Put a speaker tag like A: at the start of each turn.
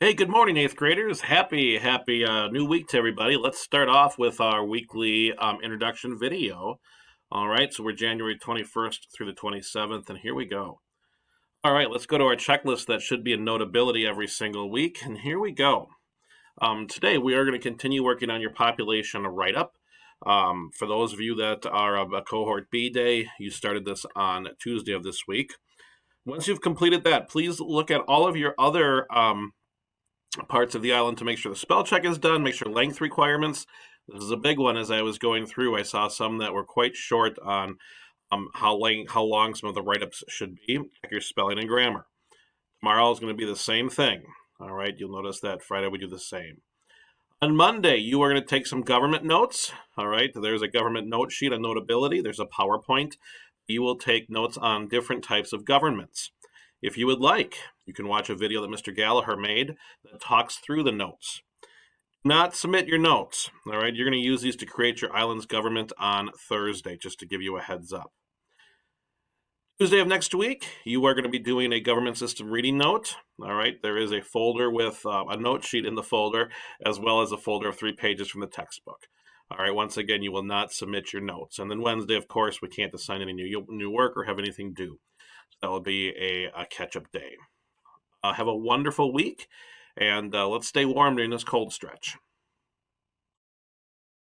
A: Hey, good morning, eighth graders. Happy new week to everybody. Let's start off with our weekly introduction video. All right, so we're January 21st through the 27th, and here we go. All right, let's go to our checklist that should be a notability every single week, and here we go. Today, we are going to continue working on your population write up. For those of you that are of a cohort B day, you started this on Tuesday of this week. Once you've completed that, please look at all of your other parts of the island to make sure the spell check is done, make sure length requirements. This is a big one. As I was going through, I saw some that were quite short on how long some of the write-ups should be. Check your spelling and grammar. Tomorrow is going to be the same thing. All right, you'll notice that Friday we do the same. On Monday, you are going to take some government notes. All right, there's a government note sheet on notability. There's a PowerPoint. You will take notes on different types of governments. If you would like, you can watch a video that Mr. Gallagher made that talks through the notes. Not submit your notes, all right? You're going to use these to create your island's government on Thursday, just to give you a heads up. Tuesday of next week, you are going to be doing a government system reading note, all right? There is a folder with a note sheet in the folder, as well as a folder of 3 pages from the textbook. All right, once again, you will not submit your notes. And then Wednesday, of course, we can't assign any new work or have anything due. That will be a catch-up day. Have a wonderful week, and let's stay warm during this cold stretch.